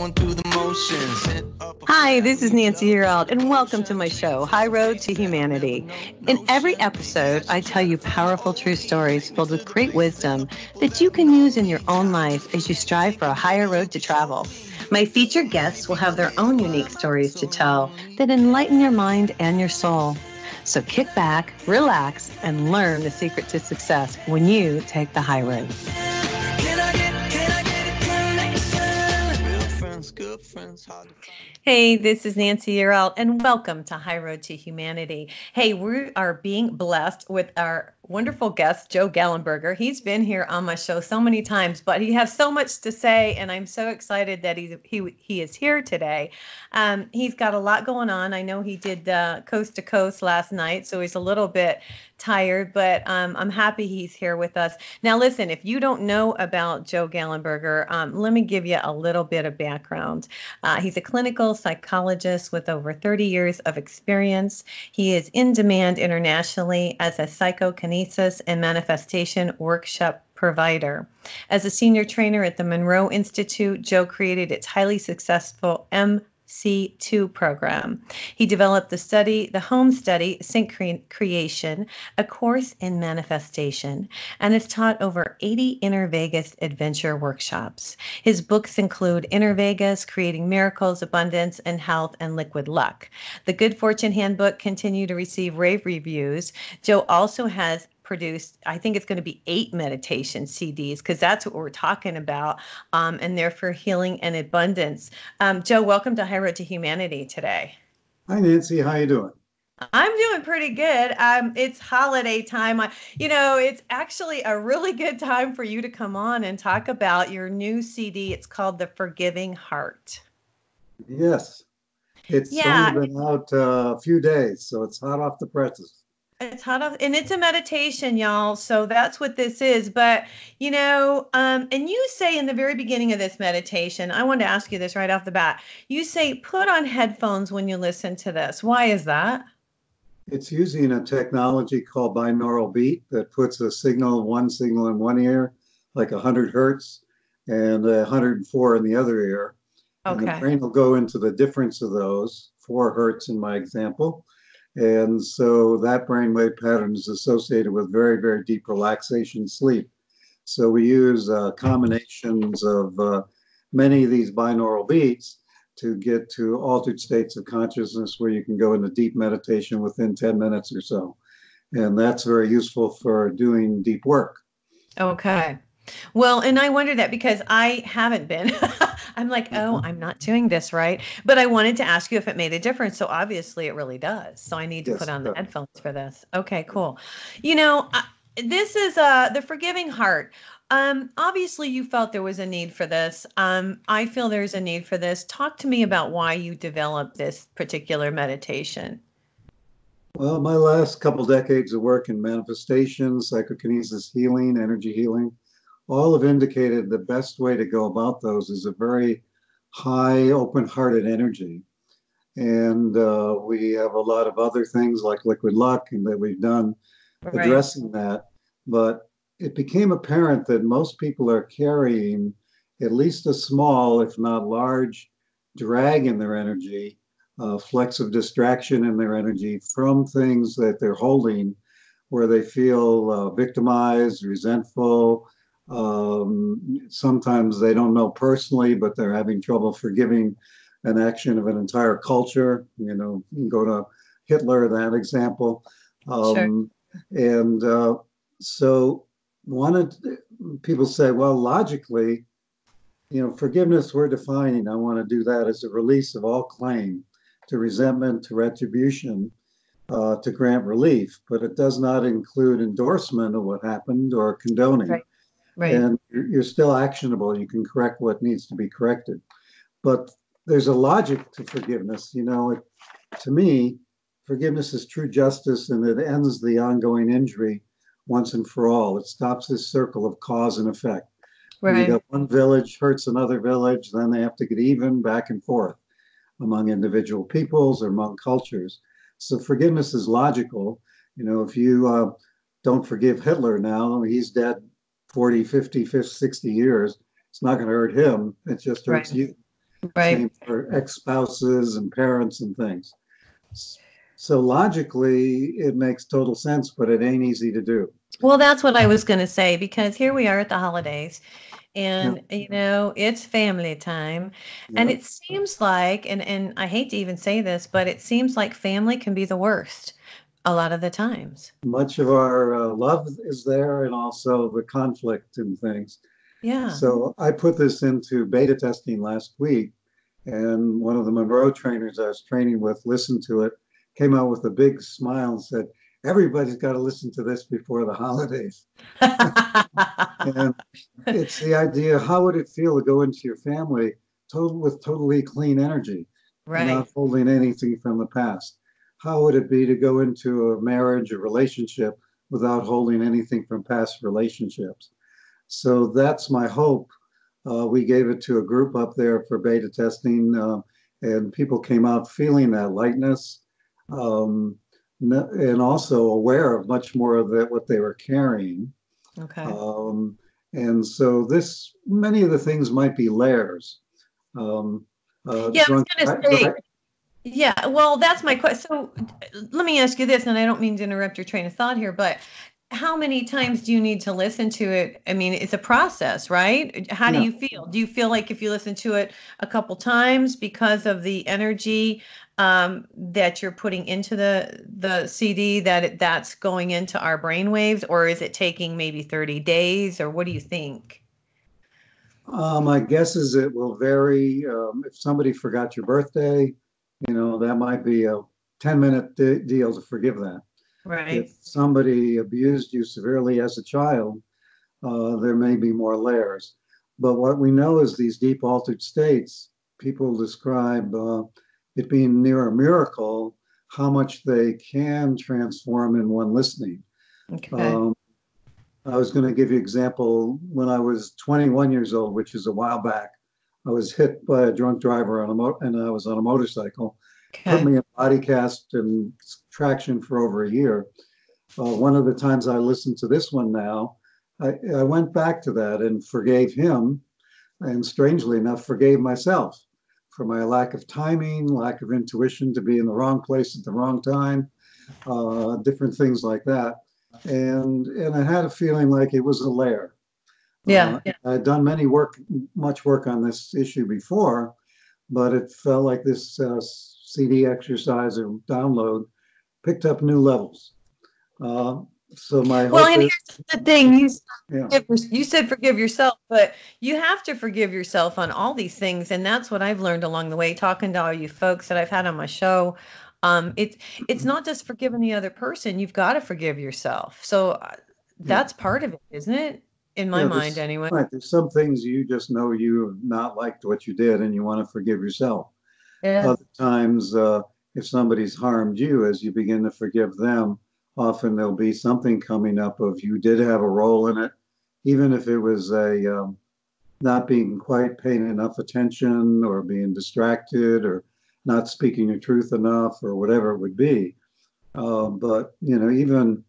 through the motions. Hi, this is Nancy Yearout, and welcome to my show, High Road to Humanity. In every episode, I tell you powerful true stories filled with great wisdom that you can use in your own life as you strive for a higher road to travel. My featured guests will have their own unique stories to tell that enlighten your mind and your soul. So kick back, relax, and learn the secret to success when you take the high road. Real friends, good friends, hard to find. Hey, this is Nancy Yearout, and welcome to High Road to Humanity. Hey, we are being blessed with our wonderful guest, Joe Gallenberger. He's been here on my show so many times, but he has so much to say, and I'm so excited that he is here today. He's got a lot going on. I know he did Coast to Coast last night, so he's a little bit tired, but I'm happy he's here with us. Now, listen, if you don't know about Joe Gallenberger, let me give you a little bit of background. He's a clinical psychologist with over 30 years of experience. He is in demand internationally as a psychokinesis and manifestation workshop provider. As a senior trainer at the Monroe Institute, Joe created its highly successful MC2 program. He developed the home study, Sync Creation, a course in manifestation, and has taught over 80 Inner Vegas adventure workshops. His books include Inner Vegas, Creating Miracles, Abundance, and Health, and Liquid Luck. The Good Fortune Handbook continue to receive rave reviews. Joe also has produced, I think it's going to be 8 meditation CDs because that's what we're talking about, and they're for healing and abundance. Joe, welcome to High Road to Humanity today. Hi, Nancy. How you doing? I'm doing pretty good. It's holiday time. It's actually a really good time for you to come on and talk about your new CD. It's called The Forgiving Heart. Yes, it's only Yeah, been out a few days, so it's hot off the presses. it's hot off, and it's a meditation, y'all. So that's what this is. But and you say in the very beginning of this meditation, I wanted to ask you this right off the bat. You say put on headphones when you listen to this. Why is that? It's using a technology called binaural beat that puts one signal in one ear, like 100 hertz, and 104 in the other ear. And the Okay. brain will go into the difference of those, 4 hertz in my example. And so that brainwave pattern is associated with very, very deep relaxation sleep. So we use combinations of many of these binaural beats to get to altered states of consciousness where you can go into deep meditation within 10 minutes or so. And that's very useful for doing deep work. Okay. Well, and I wonder that because I haven't been. I'm like, oh, Uh-huh. I'm not doing this right. But I wanted to ask you if it made a difference. So obviously it really does. So I need to put Yes, on it the does. headphones for this. Okay, cool. This is The Forgiving Heart. Obviously you felt there was a need for this. I feel there's a need for this. Talk to me about why you developed this particular meditation. Well, my last couple decades of work in manifestation, psychokinesis healing, energy healing, all have indicated the best way to go about those is a very high, open-hearted energy. And we have a lot of other things like liquid luck and that we've done Right. addressing that. But it became apparent that most people are carrying at least a small, if not large, drag in their energy, flex of distraction in their energy from things that they're holding where they feel victimized, resentful. Sometimes they don't know personally, but they're having trouble forgiving an action of an entire culture. You can go to Hitler, that example. Sure. Um, and so wanted people say, well, logically, forgiveness we're defining. I want to do that as a release of all claim to resentment, to retribution, to grant relief, but it does not include endorsement of what happened or condoning. Right. Right. And you're still actionable. You can correct what needs to be corrected. But there's a logic to forgiveness. To me, forgiveness is true justice and it ends the ongoing injury once and for all. It stops this circle of cause and effect. Where you Right. got one village hurts another village, then they have to get even back and forth among individual peoples or among cultures. So forgiveness is logical. If you don't forgive Hitler now, he's dead 40, 50, 50 60 years. It's not going to hurt him. It just hurts Right. you. Right. Same for ex-spouses and parents and things. So logically, it makes total sense, but it ain't easy to do. Well, that's what I was going to say because here we are at the holidays Yeah, and it's family time and yeah. it seems like and I hate to even say this, but it seems like family can be the worst a lot of the times. Much of our love is there, and also the conflict and things. Yeah. So I put this into beta testing last week, and one of the Monroe trainers I was training with listened to it, came out with a big smile and said, "Everybody's got to listen to this before the holidays." And it's the idea, how would it feel to go into your family with totally clean energy without Right. holding anything from the past? How would it be to go into a marriage or relationship without holding anything from past relationships? So that's my hope. We gave it to a group up there for beta testing, and people came out feeling that lightness, um, and also aware of much more of that, what they were carrying. Okay. Um, and so many of the things might be layers. Um, Yeah, I was drunk, going to say, yeah, well, that's my question. So let me ask you this, and I don't mean to interrupt your train of thought here, but how many times do you need to listen to it? I mean, it's a process, right? How do yeah. you feel? Do you feel like if you listen to it a couple times because of the energy that you're putting into the CD that's going into our brain waves, or is it taking maybe 30 days, or what do you think? My guess is it will vary. If somebody forgot your birthday, that might be a 10-minute deal to forgive that. If Right. somebody abused you severely as a child, there may be more layers. But what we know is these deep altered states, people describe it being near a miracle how much they can transform in one listening. Okay. Um, I was going to give you an example. When I was 21 years old, which is a while back, I was hit by a drunk driver and I was on a motorcycle, put Okay. me in body cast and traction for over a year. One of the times I listened to this one now, I went back to that and forgave him, and strangely enough, forgave myself for my lack of timing, lack of intuition to be in the wrong place at the wrong time, different things like that. And I had a feeling like it was a layer. Yeah. I'd done much work on this issue before, but it felt like this CD exercise or download picked up new levels. Uh, so my Well, hope and is, here's the thing, yeah, you said forgive yourself, but you have to forgive yourself on all these things, and that's what I've learned along the way, talking to all you folks that I've had on my show. It's not just forgiving the other person, you've got to forgive yourself. So yeah, that's part of it, isn't it? In my yeah. mind, anyway. There's some things you just know you have not liked what you did, and you want to forgive yourself. Yeah. Other times, if somebody's harmed you, as you begin to forgive them, often there'll be something coming up of you did have a role in it, even if it was a not being quite paying enough attention or being distracted or not speaking your truth enough or whatever it would be. But even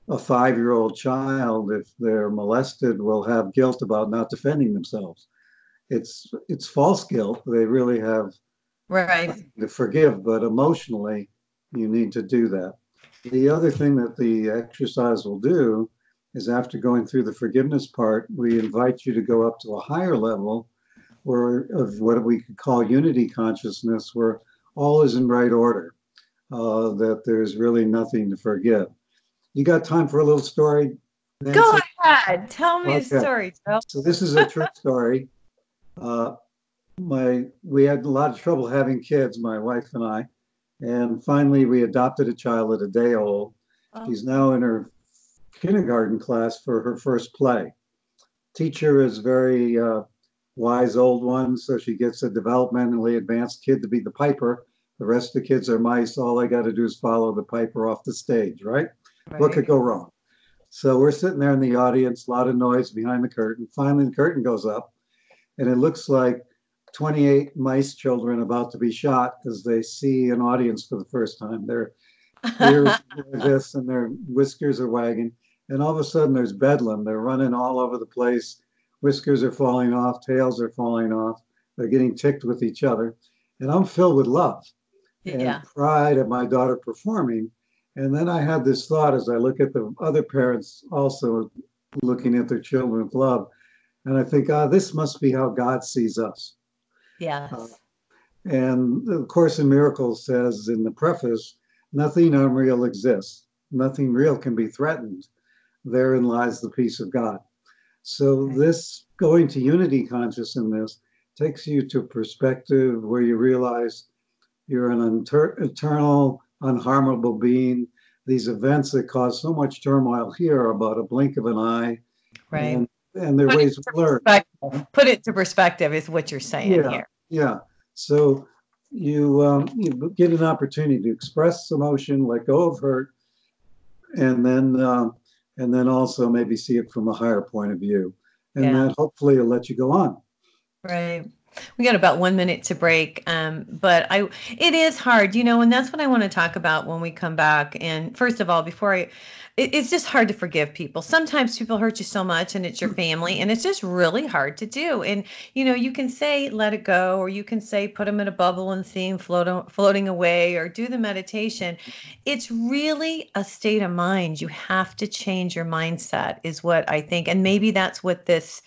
a 5-year-old child, if they're molested, will have guilt about not defending themselves. It's false guilt. They really have Right. to forgive, but emotionally, you need to do that. The other thing that the exercise will do is, after going through the forgiveness part, we invite you to go up to a higher level where of what we could call unity consciousness, where all is in right order, that there's really nothing to forgive. You got time for a little story, Go Nancy? ahead. Tell me a Okay. story, Joe. So this is a true story. Uh, we had a lot of trouble having kids, my wife and I, and finally we adopted a child at a day old. Oh, She's now in her kindergarten class for her first play. Teacher is very wise old one, so she gets a developmentally advanced kid to be the piper. The rest of the kids are mice. All they got to do is follow the piper off the stage, right? What could right. go wrong? So we're sitting there in the audience, a lot of noise behind the curtain. Finally, the curtain goes up, and it looks like 28 mice children about to be shot because they see an audience for the first time. Their ears are this and their whiskers are wagging. And all of a sudden, there's bedlam. They're running all over the place. Whiskers are falling off, tails are falling off. They're getting ticked with each other. And I'm filled with love and Yeah. pride of my daughter performing. And then I had this thought as I look at the other parents also looking at their children with love. And I think, this must be how God sees us. Yes. And the Course in Miracles says in the preface, nothing unreal exists. Nothing real can be threatened. Therein lies the peace of God. So this going to unity consciousness takes you to perspective where you realize you're an eternal, unharmable being. These events that cause so much turmoil here are about a blink of an eye. Right. And there are ways to learn. Put it to perspective is what you're saying here. Yeah. So you get an opportunity to express emotion, let go of hurt, and then also maybe see it from a higher point of view. And that hopefully will let you go on. Right. We got about 1 minute to break, but it is hard, and that's what I want to talk about when we come back. And first of all, it's just hard to forgive people. Sometimes people hurt you so much and it's your family, and it's just really hard to do. And, you can say, let it go, or you can say, put them in a bubble and see them floating away, or do the meditation. It's really a state of mind. You have to change your mindset is what I think. And maybe that's what this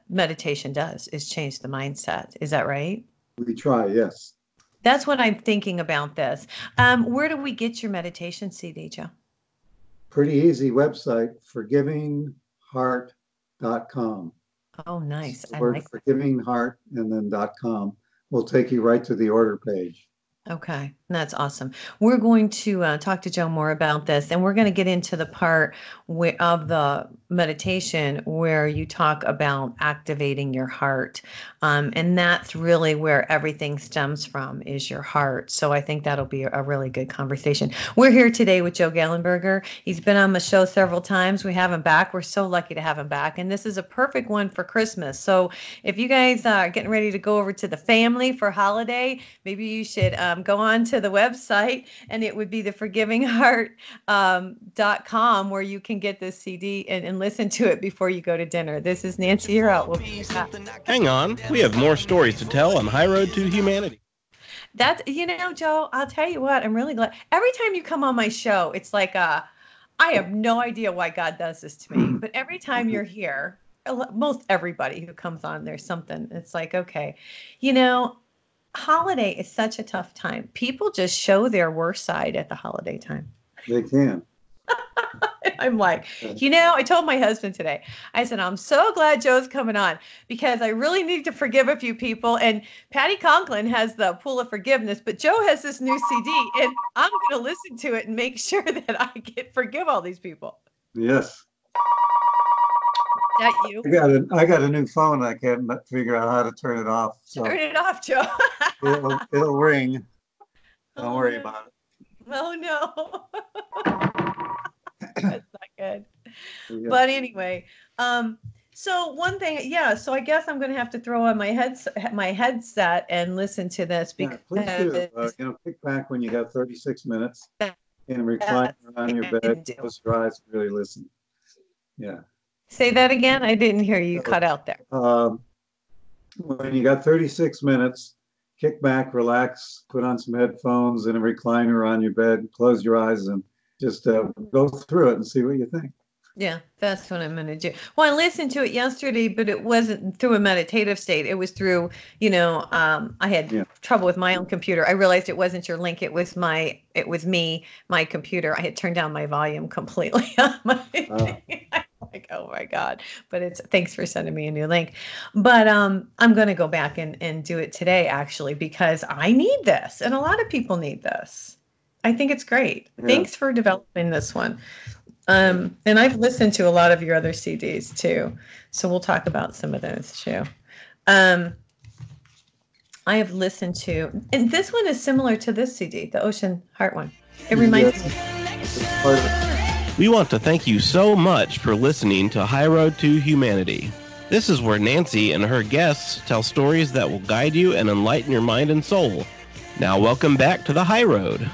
meditation does, is change the mindset. Is that right? We try, yes. That's what I'm thinking about this. Where do we get your meditation CD, Joe? Pretty easy website, forgivingheart.com. Oh, nice. I like forgivingheart and then .com will take you right to the order page. Okay, that's awesome. We're going to talk to Joe more about this, and we're going to get into the part of the meditation where you talk about activating your heart. And that's really where everything stems from, is your heart. So I think that'll be a really good conversation. We're here today with Joe Gallenberger. He's been on the show several times. We have him back. We're so lucky to have him back. And this is a perfect one for Christmas. So if you guys are getting ready to go over to the family for holiday, maybe you should go on to the website, and it would be the forgivingheart.com, where you can get this CD and listen to it before you go to dinner. This is Nancy. You're out. We'll be back. Hang on. We have more stories to tell on High Road to Humanity. That's, Joe, I'll tell you what, I'm really glad. Every time you come on my show, it's like, I have no idea why God does this to me. But every time you're here, most everybody who comes on, there's something. It's like, okay, holiday is such a tough time. People just show their worst side at the holiday time. They can. I'm like, I told my husband today, I said, I'm so glad Joe's coming on, because I really need to forgive a few people. And Patty Conklin has the Pool of Forgiveness, but Joe has this new CD, and I'm going to listen to it and make sure that I forgive all these people. Yes. Is that you? I got a new phone. I can't figure out how to turn it off. So turn it off, Joe. it'll ring. Don't worry about it. Oh, no. That's not good. Yeah. But anyway, so one thing, so I guess I'm going to have to throw on my headset and listen to this, because please do. Kick back when you got 36 minutes and recline on your bed, close your eyes, really listen. Yeah. Say that again. I didn't hear you. Cut out there. When you got 36 minutes, kick back, relax, put on some headphones and a recliner on your bed, close your eyes, and just go through it and see what you think. Yeah, that's what I'm going to do. Well, I listened to it yesterday, but it wasn't through a meditative state. It was through, I had trouble with my own computer. I realized it wasn't your link. It was my computer. I had turned down my volume completely on my thing. Like, oh my God. But thanks for sending me a new link. But I'm going to go back and do it today, actually, because I need this. And a lot of people need this. I think it's great. Yeah. Thanks for developing this one. And I've listened to a lot of your other CDs too. So we'll talk about some of those too. I have listened to, and this one is similar to this CD, the Ocean Heart one. It reminds me. We want to thank you so much for listening to High Road to Humanity. This is where Nancy and her guests tell stories that will guide you and enlighten your mind and soul. Now welcome back to the High Road.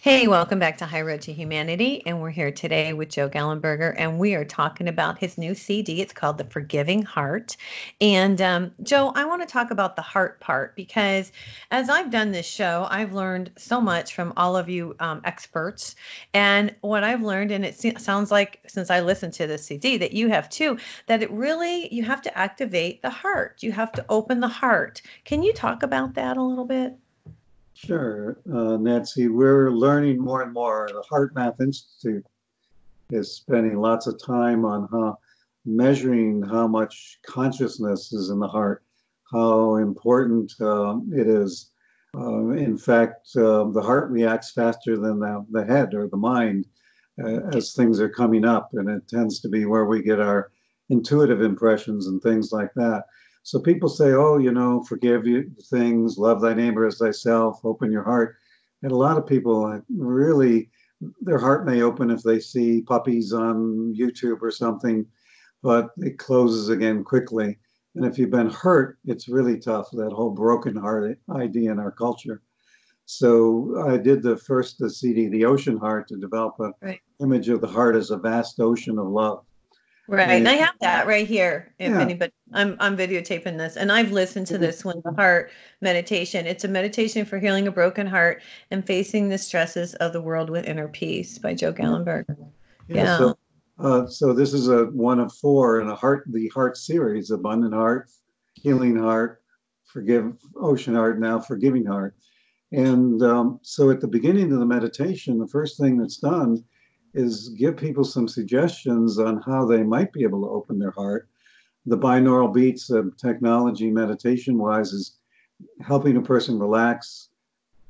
Hey, welcome back to High Road to Humanity. And we're here today with Joe Gallenberger, and we are talking about his new CD. It's called The Forgiving Heart. And Joe, I want to talk about the heart part because as I've done this show, I've learned so much from all of you experts. And what I've learned, and it sounds like since I listened to this CD that you have too, that it really, you have to activate the heart. You have to open the heart. Can you talk about that a little bit? Sure, Nancy, we're learning more and more. The Heart Math Institute is spending lots of time on measuring how much consciousness is in the heart, how important it is. In fact, the heart reacts faster than the head or the mind as things are coming up, and it tends to be where we get our intuitive impressions and things like that. So people say, oh, forgive you things, love thy neighbor as thyself, open your heart. And a lot of people really, their heart may open if they see puppies on YouTube or something, but it closes again quickly. And if you've been hurt, it's really tough, that whole broken heart idea in our culture. So I did the CD, The Ocean Heart, to develop an image of the heart as a vast ocean of love. Right. And I have that right here. If anybody, I'm videotaping this, and I've listened to this one, the heart meditation. It's a meditation for healing a broken heart and facing the stresses of the world with inner peace by Joe Gallenberger. Yeah. So this is one of four in the heart series: Abundant Heart, Healing Heart, Ocean Heart, now Forgiving Heart. And so at the beginning of the meditation, the first thing that's done is give people some suggestions on how they might be able to open their heart. The binaural beats of technology meditation-wise is helping a person relax,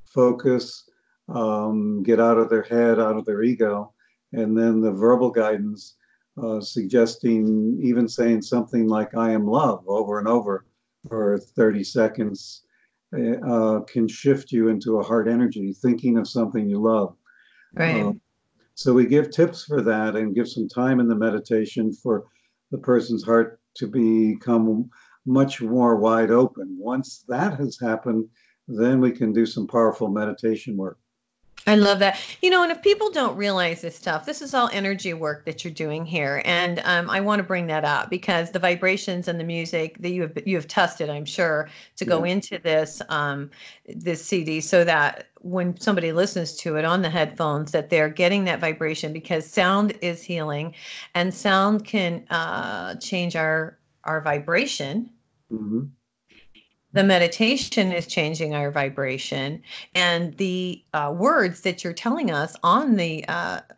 focus, get out of their head, out of their ego. And then the verbal guidance suggesting, even saying something like, I am love, over and over for 30 seconds can shift you into a heart energy, thinking of something you love. Right. So we give tips for that and give some time in the meditation for the person's heart to become much more wide open. Once that has happened, then we can do some powerful meditation work. I love that. And if people don't realize this stuff, this is all energy work that you're doing here. And I want to bring that up because the vibrations and the music that you have tested, I'm sure, to go into this this CD, so that when somebody listens to it on the headphones, that they're getting that vibration, because sound is healing, and sound can change our vibration. Mm-hmm. The meditation is changing our vibration, and the words that you're telling us on the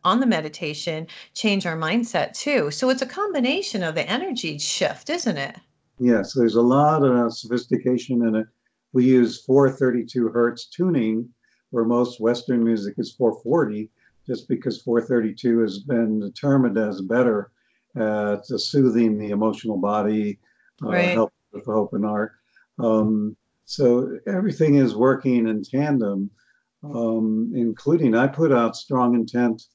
meditation change our mindset too. So it's a combination of the energy shift, isn't it? Yes, there's a lot of sophistication in it. We use 432 hertz tuning, where most Western music is 440, just because 432 has been determined as better at soothing the emotional body, help with hope and art. So everything is working in tandem, including I put out strong intent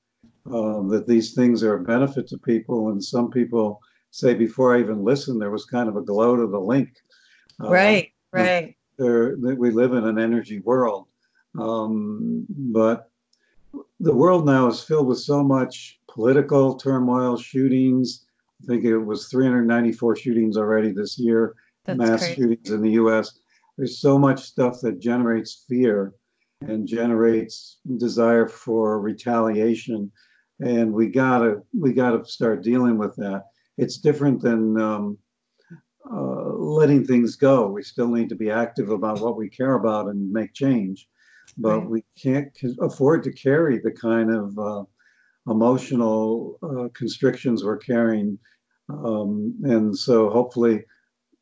that these things are a benefit to people. And some people say before I even listened, there was kind of a glow to the link. Right. We live in an energy world. But the world now is filled with so much political turmoil, shootings. I think it was 394 shootings already this year. That's mass crazy. shootings in the US. There's so much stuff that generates fear and generates desire for retaliation. And we gotta start dealing with that. It's different than letting things go. We still need to be active about what we care about and make change. But we can't afford to carry the kind of emotional constrictions we're carrying. And so hopefully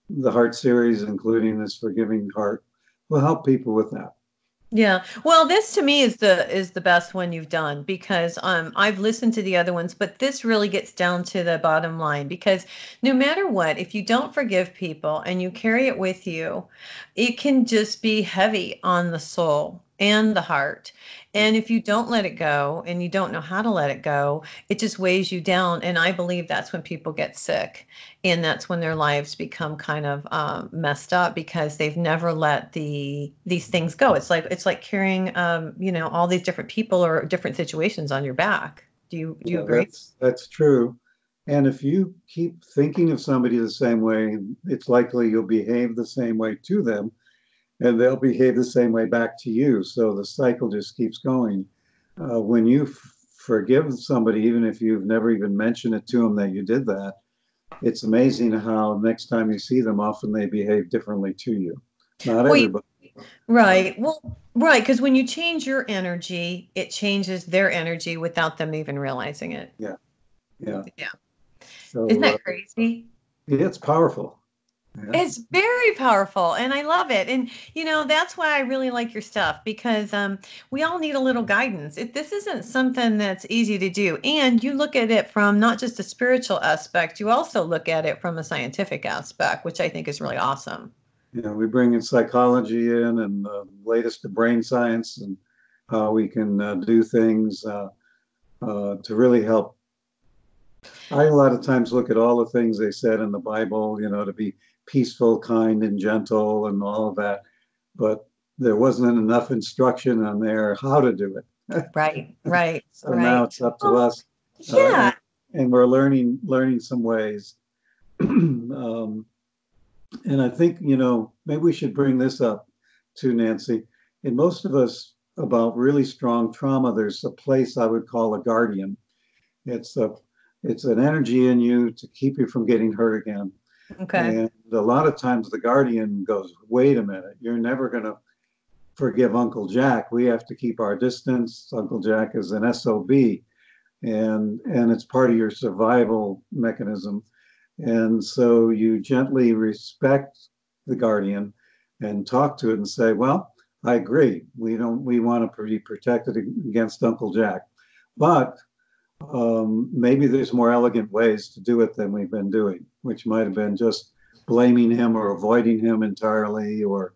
the Heart series, including this Forgiving Heart, will help people with that. Yeah. Well, this to me is the best one you've done, because I've listened to the other ones, but this really gets down to the bottom line, because no matter what, if you don't forgive people and you carry it with you, it can just be heavy on the soul. and the heart. And if you don't let it go and you don't know how to let it go, it just weighs you down. And I believe that's when people get sick. And that's when their lives become kind of messed up because they've never let these things go. It's like carrying all these different people or different situations on your back. Do you Yeah, agree? that's true. And if you keep thinking of somebody the same way, it's likely you'll behave the same way to them, and they'll behave the same way back to you. So the cycle just keeps going. When you forgive somebody, even if you've never even mentioned it to them that you did that, it's amazing how next time you see them, often they behave differently to you. Not Well, everybody. right. Well, right. Because when you change your energy, it changes their energy without them even realizing it. Yeah, yeah. Yeah. Isn't So that crazy? it's powerful. Yeah, It's very powerful and I love it. And that's why I really like your stuff because we all need a little guidance. This isn't something that's easy to do. And you look at it from not just a spiritual aspect, you also look at it from a scientific aspect, which I think is really awesome. we bring in psychology in and the latest of brain science and how we can do things to really help. I a lot of times look at all the things they said in the Bible, to be peaceful, kind, and gentle, and all of that, but there wasn't enough instruction on there how to do it. Right, right, So now right. it's up to Well, us, yeah. and we're learning some ways. um, and I think maybe we should bring this up to Nancy. In most of us, about really strong trauma, there's a place I would call a guardian. It's a it's an energy in you to keep you from getting hurt again. Okay. And a lot of times the guardian goes, wait a minute, you're never going to forgive Uncle Jack. We have to keep our distance. Uncle Jack is an SOB, and it's part of your survival mechanism. And so you gently respect the guardian and talk to it and say, well, I agree. We want to be protected against Uncle Jack. But maybe there's more elegant ways to do it than we've been doing, which might have been just blaming him or avoiding him entirely, or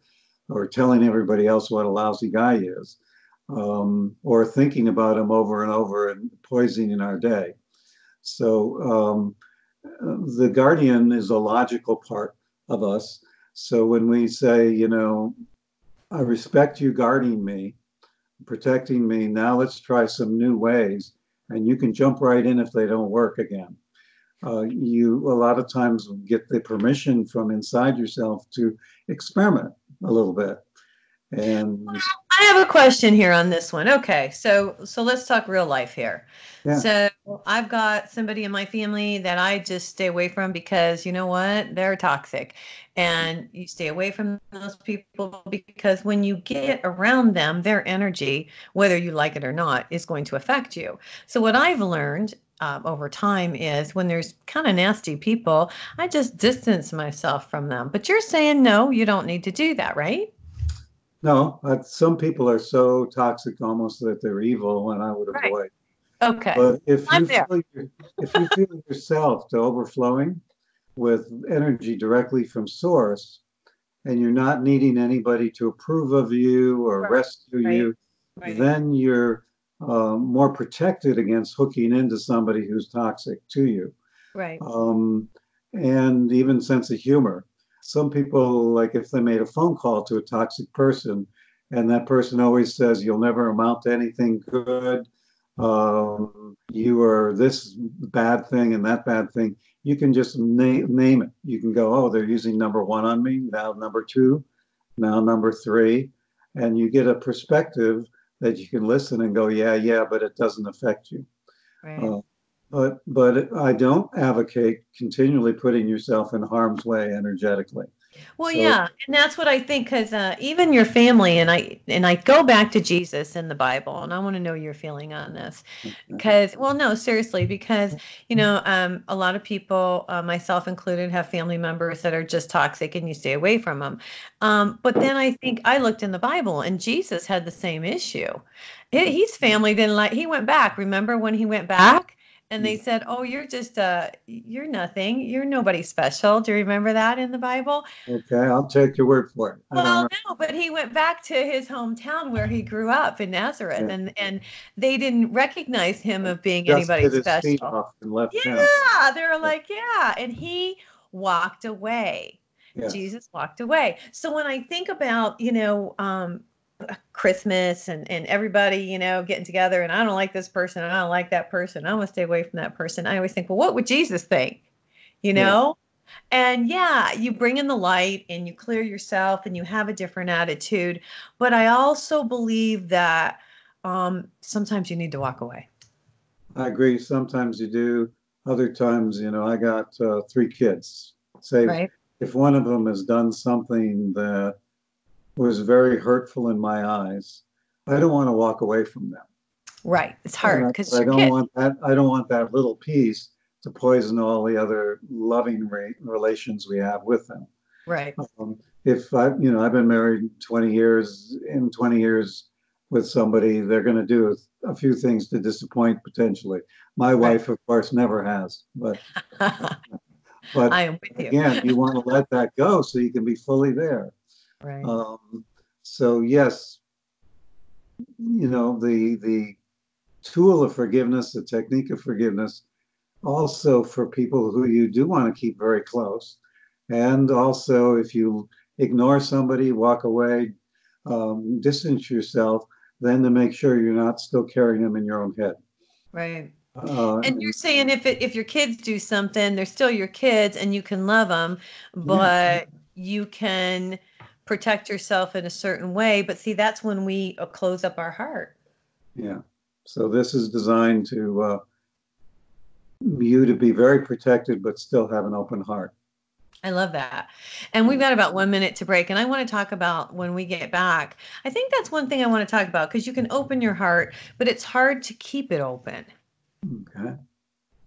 telling everybody else what a lousy guy he is, or thinking about him over and over and poisoning our day. So the guardian is a logical part of us. So when we say, I respect you guarding me, protecting me, now let's try some new ways, and you can jump right in if they don't work again. You a lot of times get the permission from inside yourself to experiment a little bit. And I have a question here on this one. Okay, so let's talk real life here. yeah, So I've got somebody in my family that I just stay away from because you know what? They're toxic. And you stay away from those people because when you get around them, their energy, whether you like it or not, is going to affect you. So what I've learned over time is when there's kind of nasty people, I just distance myself from them. But you're saying no, you don't need to do that, right? no, some people are so toxic almost that they're evil, and I would Right. avoid. Okay. But I'm there. if you feel yourself to overflowing with energy directly from source, and you're not needing anybody to approve of you or Right. rescue Right. you, Right. then you're more protected against hooking into somebody who's toxic to you. Right. Um, and even sense of humor. Some people, like if they made a phone call to a toxic person, and that person always says, you'll never amount to anything good, you are this bad thing and that bad thing, you can just name it. You can go, oh, they're using number one on me, now number two, now number three. And you get a perspective that you can listen and go, yeah, but it doesn't affect you. Right. Uh, but I don't advocate continually putting yourself in harm's way energetically. Well, So yeah, and that's what I think because even your family and I go back to Jesus in the Bible, and I want to know your feeling on this because, well, no, seriously, because a lot of people, myself included, have family members that are just toxic, and you stay away from them. But then I think I looked in the Bible, and Jesus had the same issue. His family didn't like. He went back. Remember when he went back? And they said, "Oh, you're just you're nothing. You're nobody special." Do you remember that in the Bible? Okay, I'll take your word for it. I don't Well, know. no, but he went back to his hometown where he grew up in Nazareth, Yeah. and they didn't recognize him of being anybody Dusted his feet special. off and left town. Yeah, they were like, yeah, and he walked away. Yes. Jesus walked away. So when I think about, Christmas and everybody, getting together, and I don't like this person, and I don't like that person, I'm gonna stay away from that person. I always think, well, what would Jesus think? You Yeah. know? And yeah, you bring in the light and you clear yourself and you have a different attitude. But I also believe that sometimes you need to walk away. I agree. Sometimes you do. Other times, I got 3 kids. Say Right. if one of them has done something that was very hurtful in my eyes, I don't want to walk away from them. Right. It's hard because I you're don't kid. want that. I don't want that little piece to poison all the other loving relations we have with them. Right. If I've been married 20 years, in 20 years with somebody, they're going to do a few things to disappoint potentially. My wife, of course, never has, but I am with you. again, you want to let that go so you can be fully there. Right. So yes, the tool of forgiveness, the technique of forgiveness, also for people who you do want to keep very close. And also, if you ignore somebody, walk away, distance yourself, then to make sure you're not still carrying them in your own head. Right. And you're saying if your kids do something, they're still your kids and you can love them, but you can protect yourself in a certain way. But see, that's when we close up our heart. Yeah. So this is designed to you to be very protected, but still have an open heart. I love that. And we've got about 1 minute to break. And I want to talk about when we get back. I think that's one thing I want to talk about because you can open your heart, but it's hard to keep it open. Okay.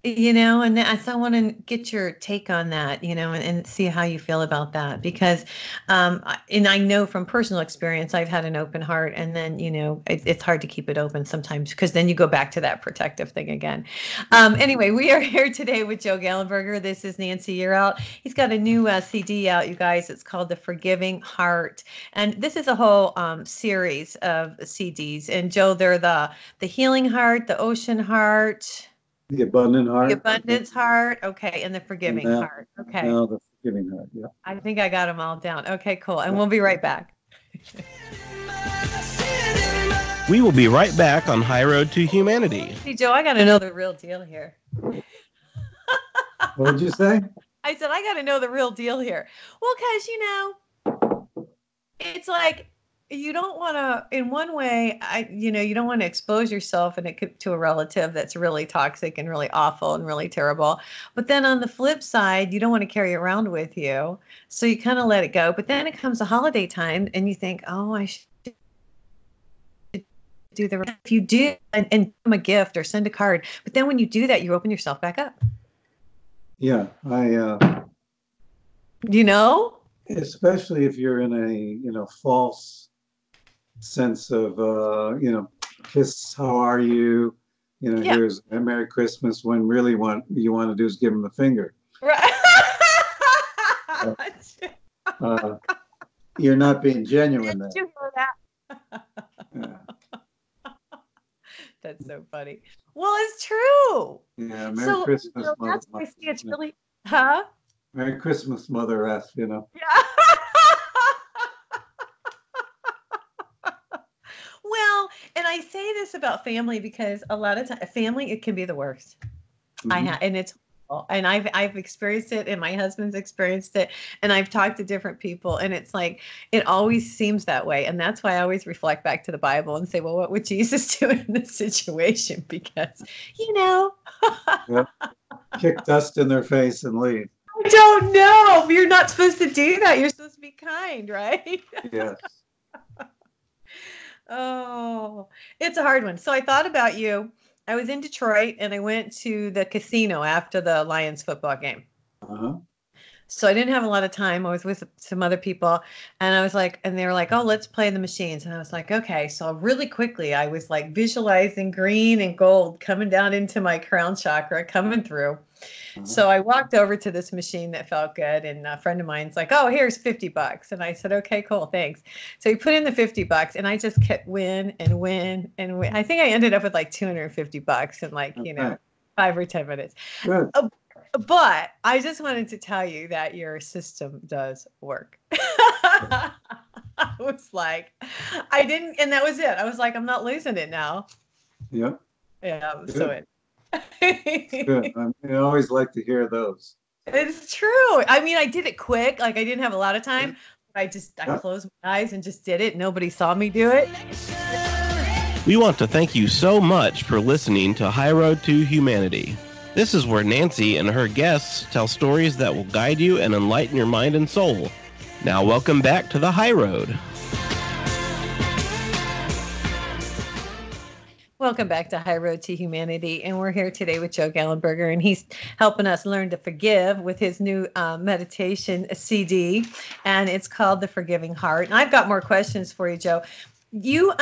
And so I want to get your take on that, and see how you feel about that because, and I know from personal experience, I've had an open heart and then, it's hard to keep it open sometimes because then you go back to that protective thing again. Anyway, we are here today with Joe Gallenberger. This is Nancy Yearout. He's got a new CD out, you guys. It's called The Forgiving Heart. And this is a whole series of CDs. And Joe, they're the Healing Heart, the Ocean Heart, the Abundant Heart. The Abundance Heart. Okay. And the Forgiving Heart. Okay. Now the Forgiving Heart. Yeah. I think I got them all down. Okay, cool. And we'll be right back. We will be right back on High Road to Humanity. See, Joe, I got to know the real deal here. What did you say? I said, I got to know the real deal here. Well, because, it's like, you don't want to, in one way, you don't want to expose yourself to a relative that's really toxic and really awful and really terrible. But then on the flip side, you don't want to carry it around with you. So you kind of let it go. But then it comes a holiday time and you think, oh, I should do if you do and give them a gift or send a card. But then when you do that, you open yourself back up. Yeah. Especially if you're in a, false sense of kiss, how are you, here's a Merry Christmas, when really what you want to do is give them the finger. Right. You're not being genuine then. Did you know that? Yeah. That's so funny. Well, it's true. Yeah, Merry Christmas, Mother. That's why I see it's really, huh? Merry Christmas, Mother F, Yeah. Well, and I say this about family because a lot of times, family, it can be the worst. Mm-hmm. And it's, and I've experienced it, and my husband's experienced it, and I've talked to different people, and it's like, it always seems that way. And that's why I always reflect back to the Bible and say, well, what would Jesus do in this situation? Because, Yep. Kick dust in their face and leave. I don't know. You're not supposed to do that. You're supposed to be kind, right? Yes. Oh, it's a hard one. So I thought about you. I was in Detroit and I went to the casino after the Lions football game. Uh-huh. So I didn't have a lot of time. I was with some other people, and I was like, and they were like, "Oh, let's play the machines." And I was like, "Okay." So really quickly, I was like visualizing green and gold coming down into my crown chakra, coming through. Uh-huh. So I walked over to this machine that felt good, and a friend of mine's like, "Oh, here's $50." And I said, "Okay, cool, thanks." So he put in the $50, and I just kept win and win and win. I think I ended up with like $250 in like, Okay, 5 or 10 minutes. good. Uh, But I just wanted to tell you that your system does work. I was like, I didn't, and that was it. I was like, I'm not losing it now. Yeah, Yeah, so good, good. it. I always like to hear those. It's true. I mean, I did it quick. Like I didn't have a lot of Yeah, time. I yeah. closed my eyes and just did it. Nobody saw me do it. We want to thank you so much for listening to High Road to Humanity. This is where Nancy and her guests tell stories that will guide you and enlighten your mind and soul. Now, welcome back to the High Road. Welcome back to High Road to Humanity. And we're here today with Joe Gallenberger, and he's helping us learn to forgive with his new meditation CD, and it's called The Forgiving Heart. And I've got more questions for you, Joe. You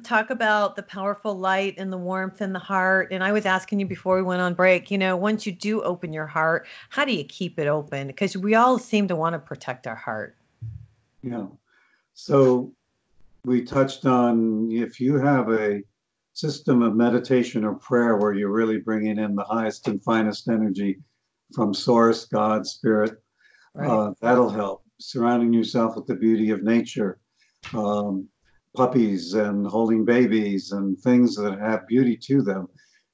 talk about the powerful light and the warmth in the heart. And I was asking you before we went on break, once you do open your heart, how do you keep it open? Because we all seem to want to protect our heart. Yeah. So we touched on if you have a system of meditation or prayer where you're really bringing in the highest and finest energy from Source, God, Spirit, Right. that'll help. Surrounding yourself with the beauty of nature, um, puppies and holding babies and things that have beauty to them,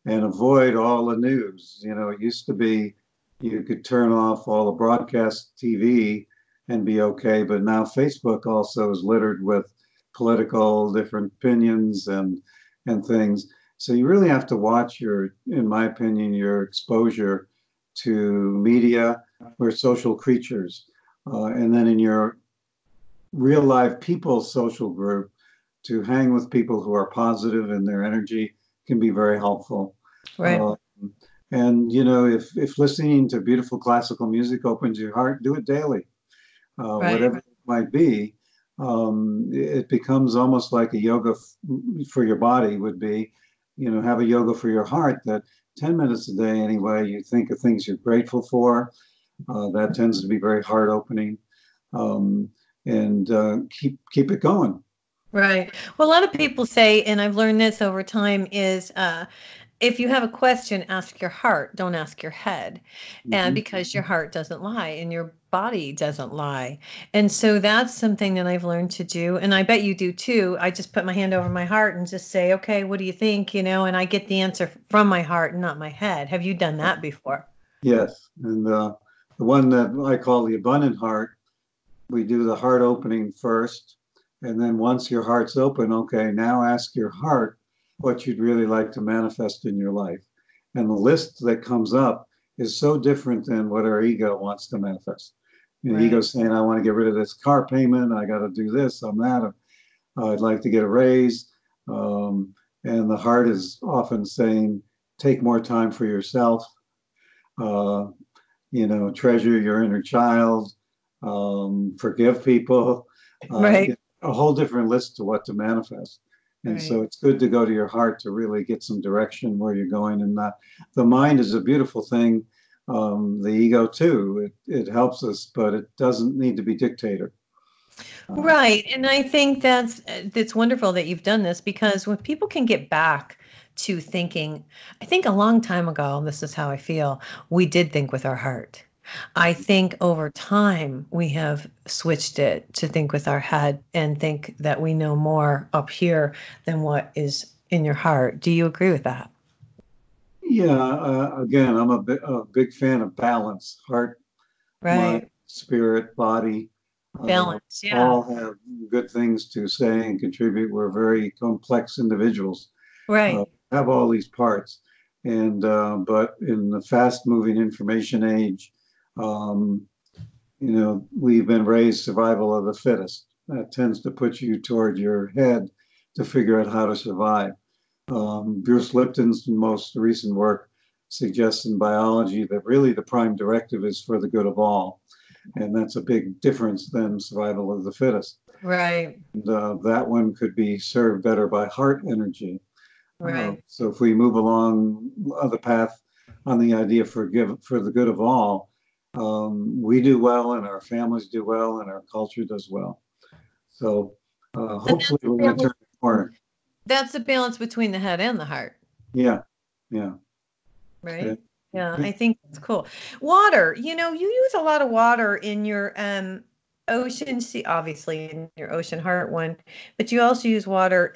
and avoid all the news. It used to be you could turn off all the broadcast TV and be okay, but now Facebook also is littered with political different opinions and things. So you really have to watch in my opinion, your exposure to media. We're social creatures. And then in your real life people social group, to hang with people who are positive in their energy can be very helpful. Right. And if listening to beautiful classical music opens your heart, do it daily. Right. Whatever it might be. It becomes almost like a yoga for your body would be, have a yoga for your heart, that 10 minutes a day anyway, you think of things you're grateful for. That tends to be very heart opening. And keep it going. Right. Well, a lot of people say, and I've learned this over time, is if you have a question, ask your heart, don't ask your head. And Mhm. because your heart doesn't lie and your body doesn't lie. And so that's something that I've learned to do. And I bet you do too. I just put my hand over my heart and just say, okay, what do you think? And I get the answer from my heart and not my head. Have you done that before? Yes. And the one that I call the abundant heart, we do the heart opening first. And then once your heart's open, okay, now ask your heart what you'd really like to manifest in your life. And the list that comes up is so different than what our ego wants to manifest. Right. Ego's saying, I want to get rid of this car payment. I got to do this, I'm that. I'd like to get a raise. And the heart is often saying, take more time for yourself. Treasure your inner child, forgive people. Right. A whole different list to what to manifest. And so Right. it's good to go to your heart to really get some direction where you're going. And the mind is a beautiful thing. The ego too, it helps us, but it doesn't need to be dictator. Right. And I think that's wonderful that you've done this, because when people can get back to thinking, I think a long time ago, and this is how I feel, we did think with our heart. I think over time we have switched it to think with our head and think that we know more up here than what is in your heart. Do you agree with that? Yeah, again, I'm a big fan of balance, heart, mind, Right. spirit, body. Balance. Yeah. All have good things to say and contribute. We're very complex individuals, Right. have all these parts. And but in the fast moving information age, um, we've been raised survival of the fittest. That tends to put you toward your head to figure out how to survive. Bruce Lipton's most recent work suggests in biology that really the prime directive is for the good of all. And that's a big difference than survival of the fittest. Right. And, that one could be served better by heart energy. Right. So if we move along the path on the idea for the good of all, we do well, and our families do well, and our culture does well. So hopefully we're going to turn the corner. That's the balance between the head and the heart. Yeah, yeah. Right. Yeah, I think that's cool. Water, you use a lot of water in your ocean sea, obviously in your Ocean Heart one, but you also use water.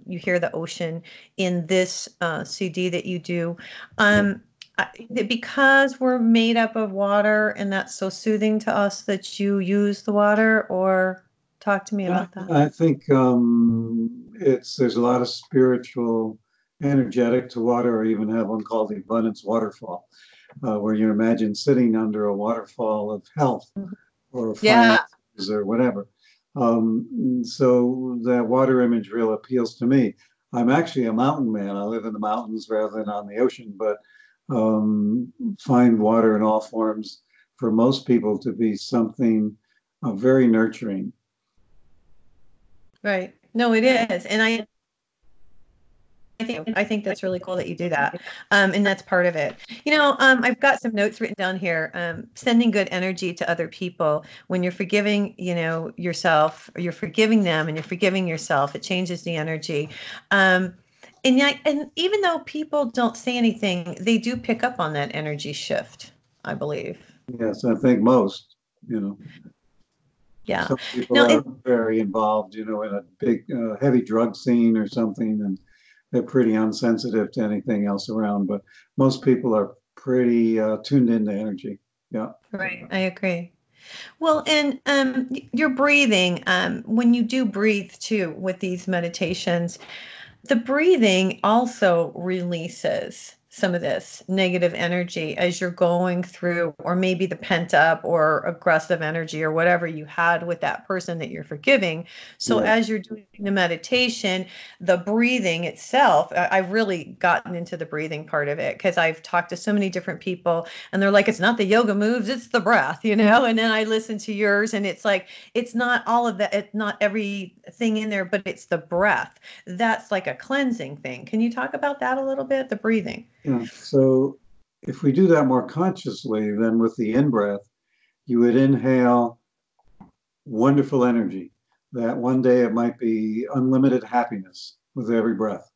You hear the ocean in this CD that you do. Because we're made up of water and that's so soothing to us that you use the water, or talk to me about that. I think there's a lot of spiritual, energetic to water, or even have one called the abundance waterfall, where you imagine sitting under a waterfall of health or finances or whatever. So that water image real appeals to me. I'm actually a mountain man. I live in the mountains rather than on the ocean, but find water in all forms for most people to be something very nurturing. Right. No, it is. And I think that's really cool that you do that. And that's part of it. I've got some notes written down here. Sending good energy to other people. When you're forgiving, yourself, or you're forgiving them and you're forgiving yourself, it changes the energy. And even though people don't say anything, they do pick up on that energy shift, I believe. Yes, I think most, Yeah. Some people are very involved, in a big, heavy drug scene or something, and they're pretty unsensitive to anything else around. But most people are pretty tuned into energy. Yeah. Right. I agree. Well, and your breathing, when you do breathe too with these meditations, the breathing also releases some of this negative energy as you're going through, or maybe the pent up or aggressive energy or whatever you had with that person that you're forgiving. So as you're doing the meditation, the breathing itself, I've really gotten into the breathing part of it because I've talked to so many different people and they're like, it's not the yoga moves, it's the breath, and then I listen to yours and it's like, it's not all of that. It's not everything in there, but it's the breath. That's like a cleansing thing. Can you talk about that a little bit? The breathing. Yeah. So if we do that more consciously, then with the in-breath, you would inhale wonderful energy. That one day it might be unlimited happiness with every breath.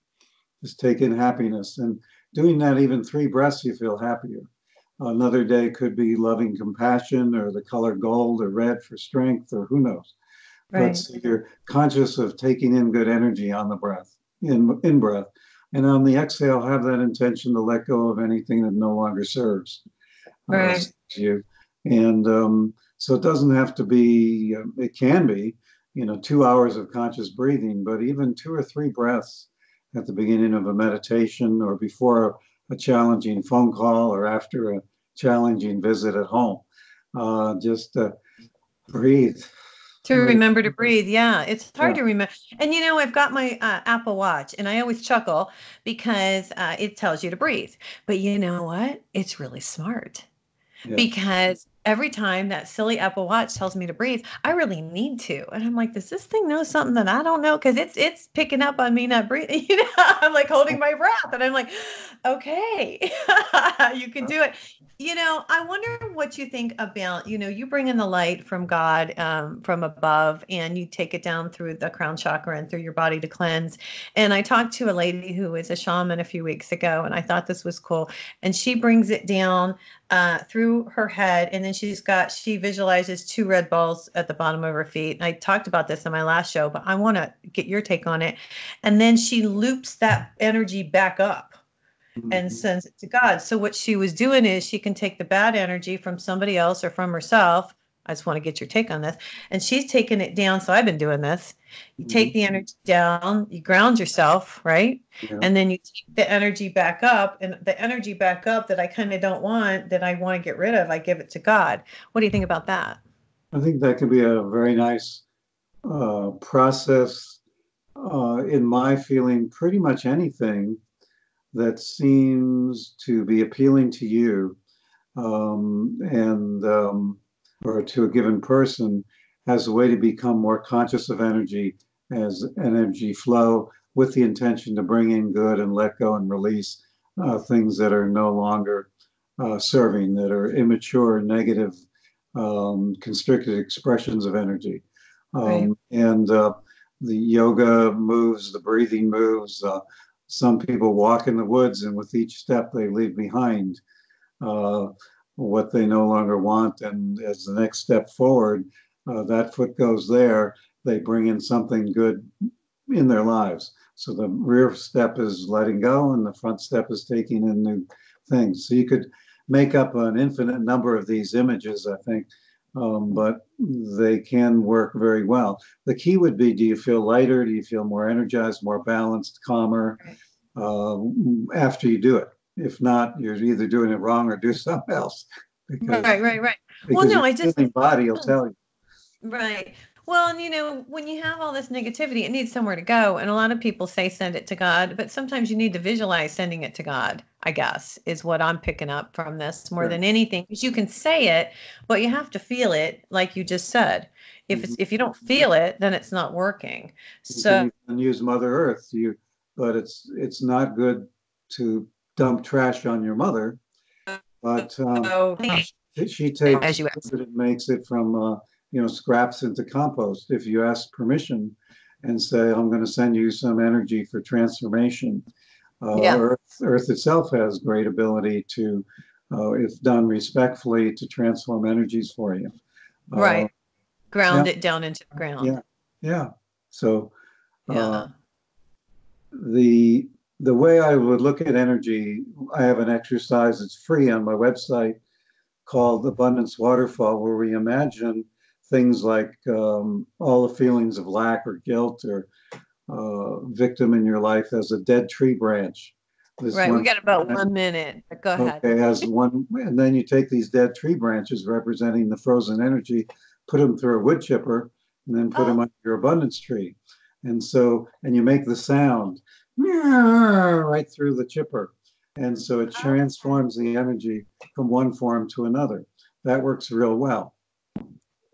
Just take in happiness. And doing that even 3 breaths, you feel happier. Another day could be loving compassion, or the color gold or red for strength, or who knows. Right. But so you're conscious of taking in good energy on the breath, in breath. And on the exhale, have that intention to let go of anything that no longer serves you. And so it doesn't have to be, it can be, 2 hours of conscious breathing, but even 2 or 3 breaths at the beginning of a meditation, or before a challenging phone call, or after a challenging visit at home. Just breathe. To remember to breathe. Yeah, it's hard to remember. And I've got my Apple Watch, and I always chuckle because it tells you to breathe. But you know what? It's really smart because every time that silly Apple Watch tells me to breathe, I really need to. And I'm like, does this thing know something that I don't know? Because it's picking up on me not breathing. I'm like holding my breath, and I'm like, okay, you can do it. I wonder what you think about, you bring in the light from God, from above, and you take it down through the crown chakra and through your body to cleanse. And I talked to a lady who is a shaman a few weeks ago, and I thought this was cool. And she brings it down through her head, and then she visualizes 2 red balls at the bottom of her feet. And I talked about this in my last show, but I want to get your take on it. And then she loops that energy back up and sends it to God. So what she was doing is she can take the bad energy from somebody else or from herself. I just want to get your take on this. And she's taking it down. So I've been doing this. You take the energy down, you ground yourself, right? Yeah. And then you take the energy back up, and the energy back up that I kind of don't want, that I want to get rid of, I give it to God. What do you think about that? I think that can be a very nice process. In my feeling, pretty much anything that seems to be appealing to you, and or to a given person as a way to become more conscious of energy as energy flow, with the intention to bring in good and let go and release things that are no longer serving, that are immature, negative, constricted expressions of energy. Right. And the yoga moves, the breathing moves. Some people walk in the woods, and with each step they leave behind what they no longer want. And as the next step forward, that foot goes there, they bring in something good in their lives. So the rear step is letting go, and the front step is taking in new things. So you could make up an infinite number of these images, I think, but they can work very well. The key would be, do you feel lighter? Do you feel more energized, more balanced, calmer after you do it? If not, you're either doing it wrong or do something else. Because, Right. Well, because no, your body will tell you. Right. Well, and when you have all this negativity, it needs somewhere to go. And a lot of people say send it to God, but sometimes you need to visualize sending it to God, I guess, is what I'm picking up from this more than anything. Because you can say it, but you have to feel it, like you just said. If you don't feel it, then it's not working. So You can use Mother Earth, but it's not good to dump trash on your mother. But she takes as you asked. food and makes it from scraps into compost. If you ask permission and say, I'm going to send you some energy for transformation, Earth itself has great ability to, if done respectfully, to transform energies for you. Right. Ground yeah. it down into the ground. Yeah. So the way I would look at energy, I have an exercise that's free on my website called Abundance Waterfall, where we imagine things like all the feelings of lack or guilt or victim in your life as a dead tree branch. We got about 1 minute. Go ahead. Okay, as one, and then you take these dead tree branches representing the frozen energy, put them through a wood chipper, and then put them under your abundance tree. And you make the sound right through the chipper. And so it transforms the energy from one form to another. That works real well.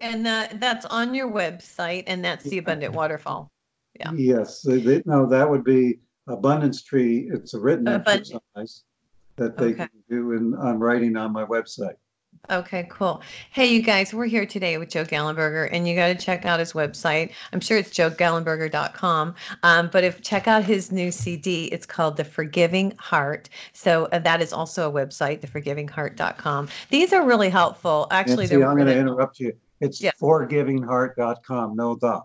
And that's on your website, and that's the Abundant Waterfall. Yeah. Yes. No, that would be Abundance Tree. It's a written exercise that they can do, and I'm writing on my website. Okay, cool. Hey, you guys, we're here today with Joe Gallenberger, and you got to check out his website. I'm sure it's joegallenberger.com. But check out his new CD. It's called The Forgiving Heart. So that is also a website, theforgivingheart.com. These are really helpful. Actually, Nancy, I'm going to interrupt you. It's forgivingheart.com. No the.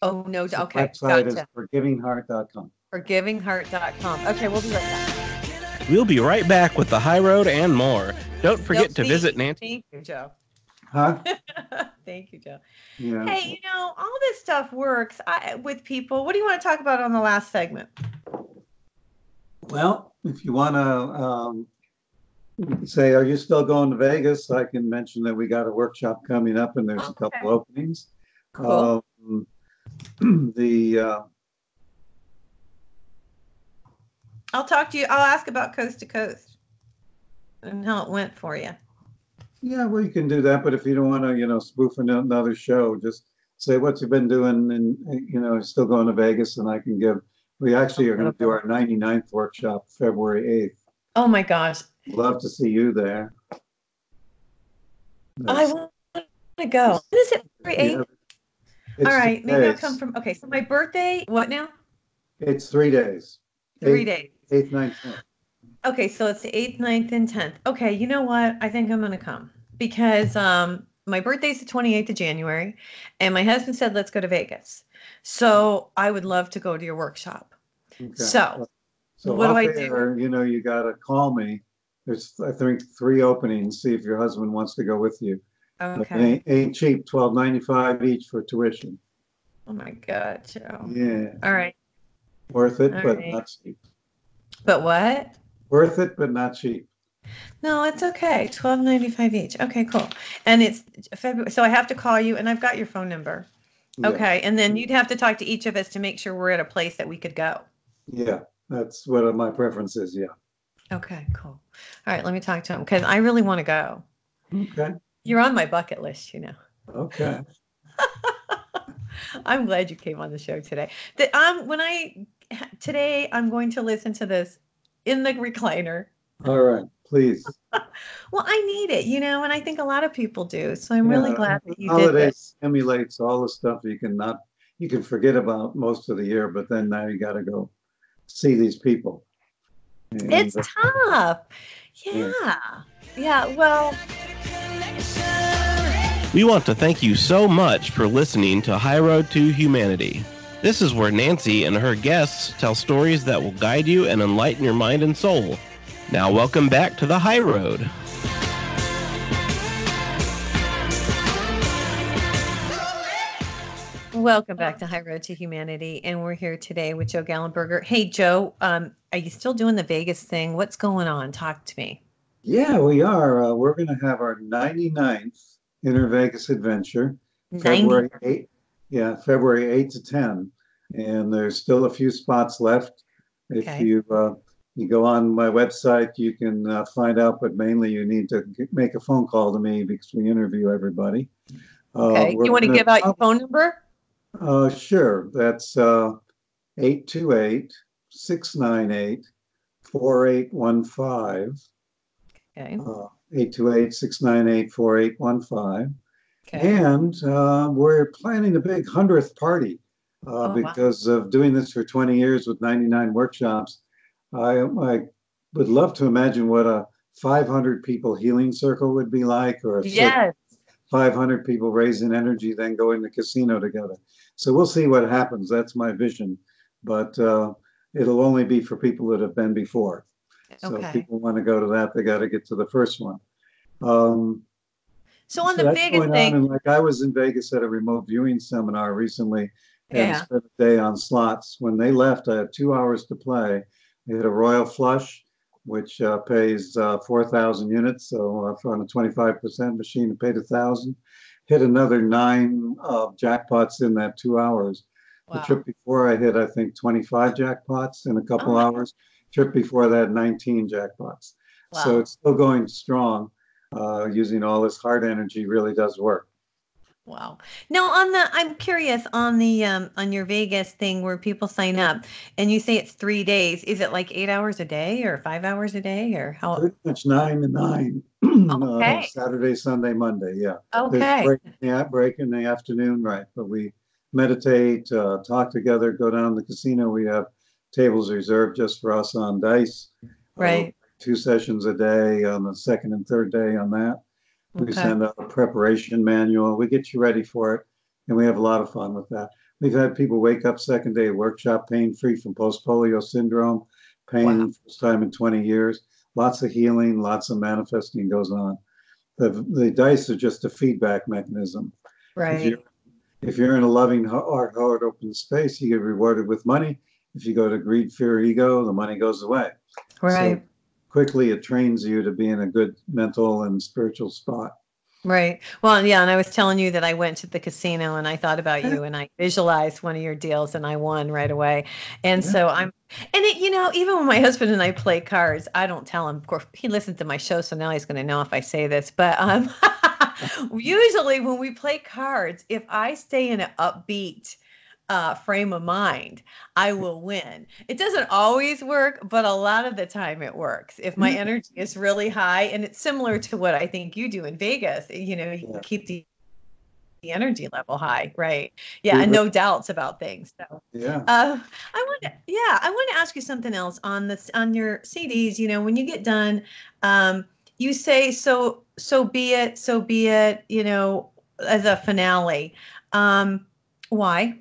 Oh, no. Okay. Website is forgivingheart.com. Forgivingheart.com. Okay, we'll be right back. We'll be right back with the High Road and more. Don't forget to visit Nancy. Thank you, Joe. Huh? Thank you, Joe. Yeah. Hey, all this stuff works with people. What do you want to talk about on the last segment? Well, if you want to say, are you still going to Vegas? I can mention that we got a workshop coming up, and there's a couple openings. Cool. I'll talk to you. I'll ask about Coast to Coast and how it went for you. Yeah, well, you can do that, but if you don't want to, spoof another show, just say what you've been doing, and still going to Vegas, and I can give. We actually are going to do our 99th workshop February 8th. Oh my gosh! Love to see you there. I want to go. What is it? February 8th? All right, maybe I'll come from. Okay, so my birthday. What now? It's 3 days. 3 days. 8th, 9th, 10th. Okay, so it's the 8th, 9th, and 10th. Okay, you know what? I think I'm going to come because my birthday's the 28th of January, and my husband said, let's go to Vegas. So I would love to go to your workshop. Okay. So what do I do? You got to call me. There's, I think, 3 openings. See if your husband wants to go with you. Okay. Ain't cheap, $12.95 each for tuition. Oh my God, Joe. Yeah. All right. Worth it, but not cheap. But what? Worth it, but not cheap. No, it's okay. $12.95 each. Okay, cool. And it's February. So I have to call you, and I've got your phone number. Yeah. Okay. And then you'd have to talk to each of us to make sure we're at a place that we could go. Yeah, that's what my preference is. Yeah. Okay, cool. All right, let me talk to him because I really want to go. Okay. You're on my bucket list, you know. Okay. I'm glad you came on the show today. Today I'm going to listen to this in the recliner. All right, please. Well, I need it, you know, and I think a lot of people do. So I'm really glad that you did this. Holidays emulates all the stuff you can forget about most of the year, but then now you got to go see these people. And, It's tough. Yeah. Yeah. Well, We want to thank you so much for listening to High Road to Humanity. This is where Nancy and her guests tell stories that will guide you and enlighten your mind and soul. Now welcome back to the High Road. welcome back to High Road to Humanity. And we're here today with Joe Gallenberger. Hey, Joe, are you still doing the Vegas thing? What's going on? Talk to me. yeah, we are. We're going to have our 99th Inner Vegas adventure, February 8th. Yeah, February 8 to 10. And there's still a few spots left. If Okay. you go on my website, you can find out, but mainly you need to make a phone call to me because we interview everybody. Okay. We're You want to gonna- give out your phone number? Sure. That's 828-698-4815. Okay. 828-698-4815. Okay. And we're planning a big 100th party wow. because of doing this for 20 years with 99 workshops. I would love to imagine what a 500 people healing circle would be like, or a Yes. 500 people raising energy, then go in the casino together. So we'll see what happens. That's my vision. But it'll only be for people that have been before. So if Okay. people want to go to that, they got to get to the first one. So on So the that's Vegas going on, thing, and like I was in Vegas at a remote viewing seminar recently and Yeah. spent a day on slots. When they left, I had 2 hours to play. I hit a Royal Flush, which pays 4,000 units. So on a 25% machine, it paid 1,000. Hit another 9 jackpots in that 2 hours. The wow. trip before I hit, I think, 25 jackpots in a couple my hours. Trip before that, 19 jackpots. So Wow. it's still going strong. Using all this heart energy really does work. Wow. Now I'm curious on your Vegas thing where people sign up and you say it's 3 days. Is it like 8 hours a day or 5 hours a day or how? Pretty much 9 to 9. Okay. Saturday, Sunday, Monday. Yeah. There's Okay. break in the afternoon, right? But we meditate, talk together, go down to the casino. We have tables reserved just for us on dice. Right. 2 sessions a day on the second and third day on that. We Okay. send out a preparation manual. We get you ready for it, and we have a lot of fun with that. We've had people wake up second day workshop pain-free from post-polio syndrome, pain Wow. first time in 20 years. Lots of healing, lots of manifesting goes on. The dice are just a feedback mechanism. Right. If you're in a loving heart open space, you get rewarded with money. If you go to greed, fear, ego, the money goes away. Right. So quickly it trains you to be in a good mental and spiritual spot. Right. Well, yeah, and I was telling you that I went to the casino and I thought about you and I visualized one of your deals and I won right away. And Yeah. so even when my husband and I play cards, I don't tell him. Of course, he listens to my show, so now he's going to know if I say this. But usually when we play cards, if I stay in an upbeat frame of mind, I will win. It doesn't always work, but a lot of the time it works. If my energy is really high, and it's similar to what I think you do in Vegas, you Yeah. keep the energy level high, right? Yeah, and no doubts about things. So, Yeah. I want to ask you something else on your CDs. You know, when you get done, you say so be it. You know, as a finale. Why?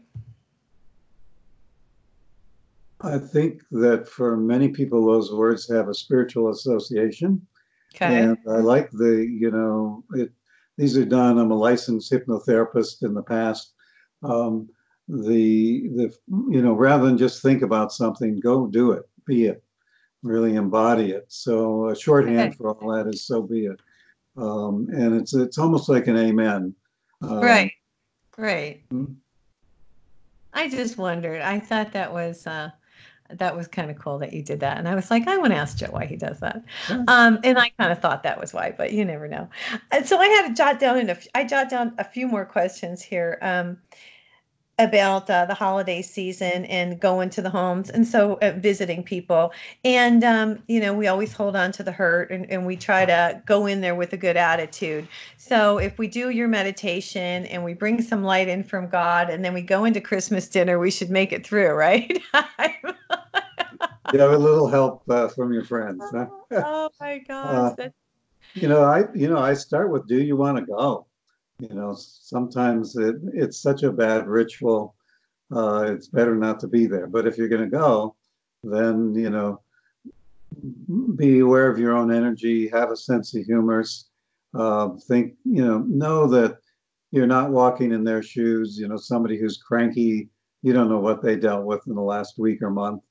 I think that for many people, those words have a spiritual association. Okay. And I like these are done. I'm a licensed hypnotherapist in the past. Rather than just think about something, go do it, be it, really embody it. So a shorthand for all that is so be it. And it's almost like an amen. Right. Right. Hmm. I just wondered. I thought that was That was kind of cool that you did that. And I was like, I want to ask Joe why he does that. Yeah. And I kind of thought that was why, but you never know. And so I had to jot down a few more questions here. About the holiday season and going to the homes and so visiting people and we always hold on to the hurt and we try to go in there with a good attitude. So if we do your meditation and we bring some light in from God and then we go into Christmas dinner, we should make it through, right? You have a little help from your friends, huh? Oh my gosh. I start with, do you want to go? Sometimes it's such a bad ritual. It's better not to be there. But if you're going to go, then, be aware of your own energy, have a sense of humor, think, know that you're not walking in their shoes. Somebody who's cranky, you don't know what they dealt with in the last week or month.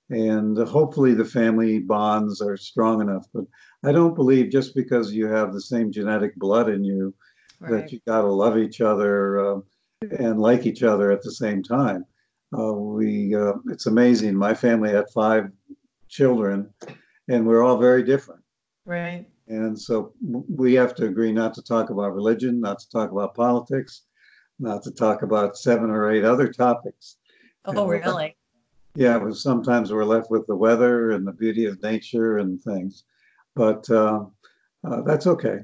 And hopefully the family bonds are strong enough. But I don't believe just because you have the same genetic blood in you that you got to love each other and like each other at the same time. It's amazing. My family had 5 children, and we're all very different. Right. And so we have to agree not to talk about religion, not to talk about politics, not to talk about 7 or 8 other topics. Oh, really? Yeah, but sometimes we're left with the weather and the beauty of nature and things, but that's okay.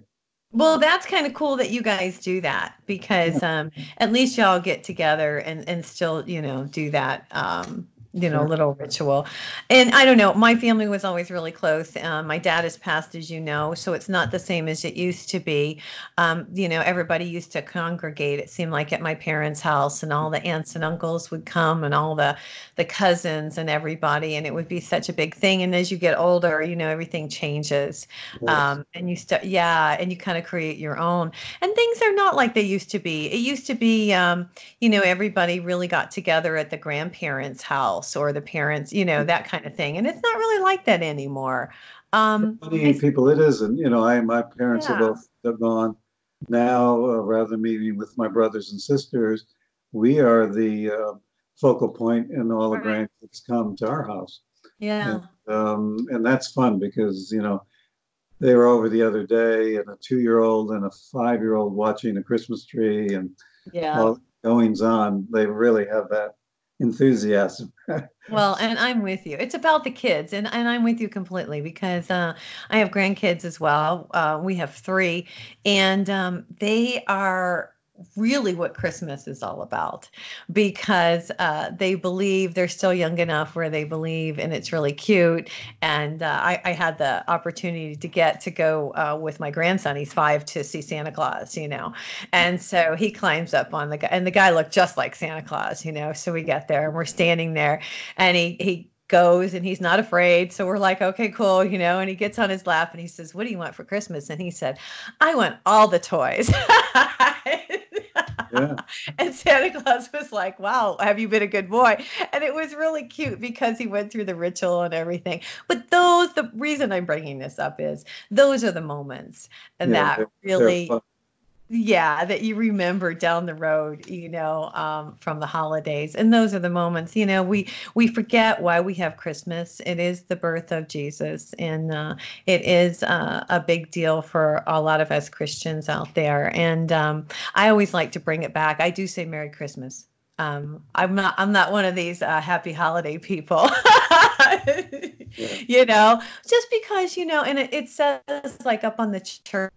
Well, that's kind of cool that you guys do that because at least y'all get together and still, do that, little ritual. And I don't know, my family was always really close. My dad has passed, as you know, so it's not the same as it used to be. Everybody used to congregate, it seemed like, at my parents' house, and all the aunts and uncles would come and all the cousins and everybody, and it would be such a big thing. And as you get older, everything changes. Yes. And you and you kind of create your own. And things are not like they used to be. It used to be, everybody really got together at the grandparents' house or the parents, that kind of thing. And it's not really like that anymore. Many people it isn't. My parents are both gone now. Rather than meeting with my brothers and sisters, we are the focal point, and all the grandkids come to our house. Yeah. And that's fun because, they were over the other day, and a 2-year-old and a 5-year-old watching a Christmas tree and all goings on. They really have that enthusiasm. Well, and I'm with you. It's about the kids, and I'm with you completely because I have grandkids as well. We have 3, and they are really what Christmas is all about because they believe they're still young enough where they believe, and it's really cute. And I had the opportunity to get to go with my grandson. He's 5 to see Santa Claus, and so he climbs up on the guy, and the guy looked just like Santa Claus, So we get there and we're standing there, and he goes and he's not afraid. So we're like, okay, cool, and he gets on his lap and he says, what do you want for Christmas? And he said, I want all the toys. Yeah. And Santa Claus was like, wow, have you been a good boy? And it was really cute because he went through the ritual and everything. But the reason I'm bringing this up is those are the moments that really, that you remember down the road, from the holidays. And those are the moments, we forget why we have Christmas. It is the birth of Jesus. And it is a big deal for a lot of us Christians out there. And I always like to bring it back. I do say Merry Christmas. I'm not one of these happy holiday people, just because, and it says like up on the church,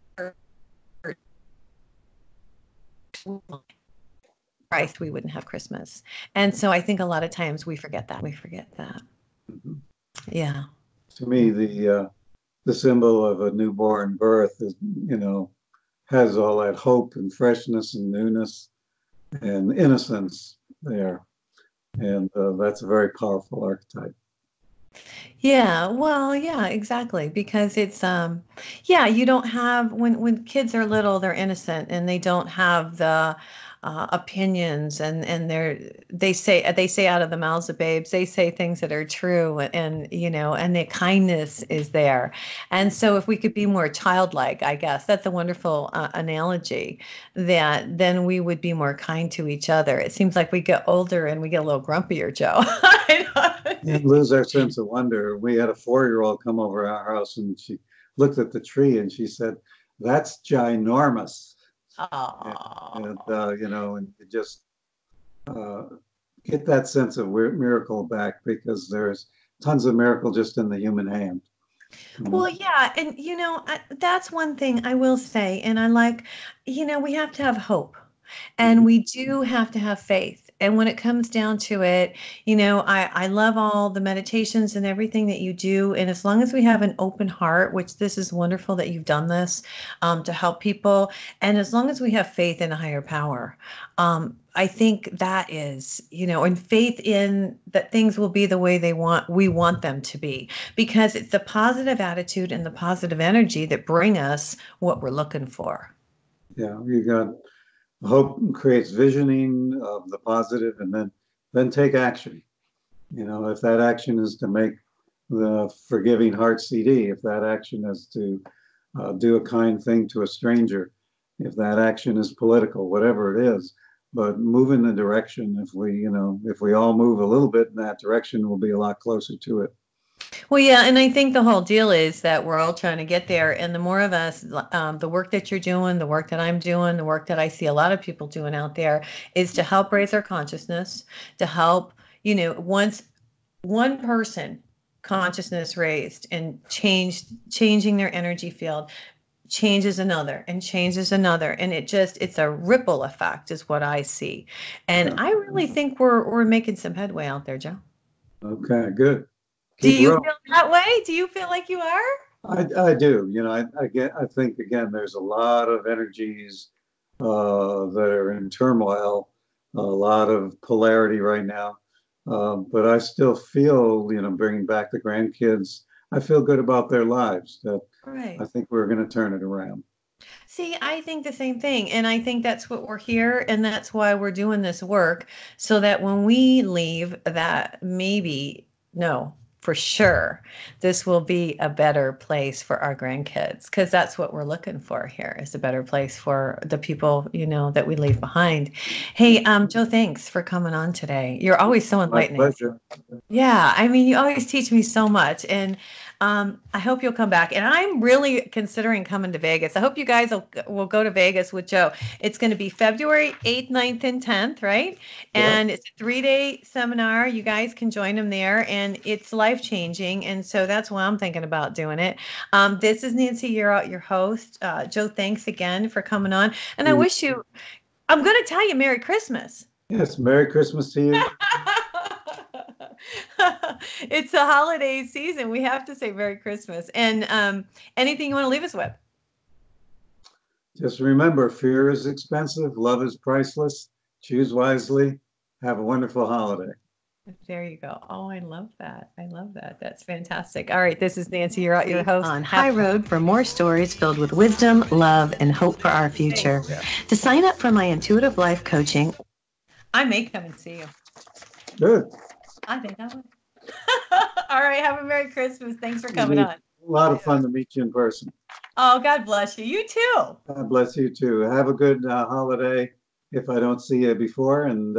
Christ, we wouldn't have Christmas. And so I think a lot of times we forget that. Mm-hmm. Yeah. To me, the symbol of a newborn birth is, has all that hope and freshness and newness and innocence there. And that's a very powerful archetype. Yeah, well, yeah, exactly. Because it's, you don't have, when kids are little, they're innocent and they don't have the opinions, and they say out of the mouths of babes, they say things that are true, and and the kindness is there. And so if we could be more childlike, I guess that's a wonderful analogy, that then we would be more kind to each other. It seems like we get older and we get a little grumpier, Joe. And lose our sense of wonder. We had a 4-year-old come over our house, and she looked at the tree and she said, "That's ginormous." And and you just get that sense of miracle back, because there's tons of miracle just in the human hand. Well, yeah, and that's one thing I will say, and I like, we have to have hope, and we do have to have faith. And when it comes down to it, I love all the meditations and everything that you do. And as long as we have an open heart, which this is wonderful that you've done this to help people, and as long as we have faith in a higher power, I think that is, and faith in that things will be the way we want them to be, because it's the positive attitude and the positive energy that bring us what we're looking for. Yeah, you got hope creates visioning of the positive, and then take action. If that action is to make the Forgiving Heart CD, if that action is to do a kind thing to a stranger, if that action is political, whatever it is, but move in the direction. If we all move a little bit in that direction, we'll be a lot closer to it. Well, yeah, and I think the whole deal is that we're all trying to get there, and the more of us, the work that you're doing, the work that I'm doing, the work that I see a lot of people doing out there, is to help raise our consciousness, to help, once one person consciousness raised and changing their energy field, changes another and changes another, and it's a ripple effect is what I see. And I really think we're making some headway out there, Joe. Okay, good. Do you feel that way? Do you feel like you are? I do. I think again, there's a lot of energies that are in turmoil, a lot of polarity right now. But I still feel, bringing back the grandkids, I feel good about their lives. That Right. I think we're going to turn it around. See, I think the same thing. And I think that's what we're here. And that's why we're doing this work, so that when we leave, that for sure, this will be a better place for our grandkids, because that's what we're looking for here, is a better place for the people, that we leave behind. Hey, Joe, thanks for coming on today. You're always so enlightening. My pleasure. Yeah, I mean, you always teach me so much, and I hope you'll come back. And I'm really considering coming to Vegas. I hope you guys will go to Vegas with Joe. It's going to be February 8th, 9th, and 10th, right? And it's a 3-day seminar. You guys can join him there, and it's life-changing. And so that's why I'm thinking about doing it. This is Nancy Yearout, your host. Joe, thanks again for coming on. And I'm going to tell you Merry Christmas. Yes, Merry Christmas to you. It's a holiday season. We have to say Merry Christmas. And anything you want to leave us with? Just remember, fear is expensive. Love is priceless. Choose wisely. Have a wonderful holiday. There you go. Oh, I love that. I love that. That's fantastic. All right. This is Nancy. You're your host on High Road for more stories filled with wisdom, love, and hope for our future. To sign up for my intuitive life coaching, I may come and see you. Good. I think I would. All right. Have a Merry Christmas. Thanks for coming on. A lot of fun to meet you in person. Oh, God bless you. You too. God bless you too. Have a good holiday if I don't see you before, and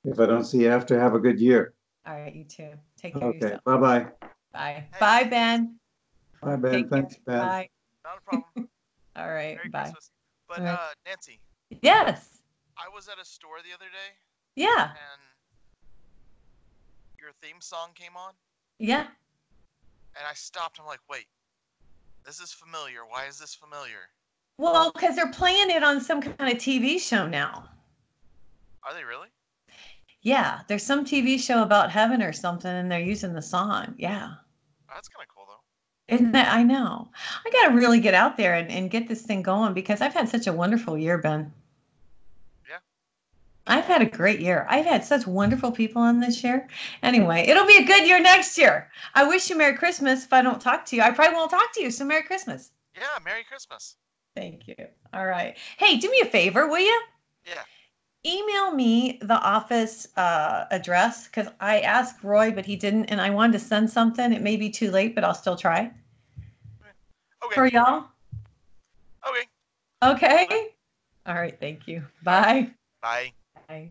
if I don't see you after, have a good year. All right. You too. Take care of yourself. Okay. Bye-bye. Bye. Bye, Ben. Bye, Ben. Take Thanks, care. Ben. Bye. Not a problem. All right. Merry Bye. Christmas. But All right. Nancy, Yes. I was at a store the other day Yeah. and your theme song came on Yeah. and I stopped. I'm like, wait, this is familiar. Why is this familiar? Well, because they're playing it on some kind of TV show now. Are they really? Yeah. There's some TV show about heaven or something, and they're using the song. Yeah. Oh, that's kind of cool though. Isn't that? I know. I got to really get out there and get this thing going, because I've had such a wonderful year, Ben. Yeah. I've had a great year. I've had such wonderful people on this year. Anyway, it'll be a good year next year. I wish you Merry Christmas. If I don't talk to you, I probably won't talk to you. So Merry Christmas. Yeah, Merry Christmas. Thank you. All right. Hey, do me a favor, will you? Yeah. email me the office address because I asked Roy, but he didn't, and I wanted to send something. It may be too late, but I'll still try. Okay. For y'all? Okay. Okay. All right. Thank you. Bye. Bye. Bye.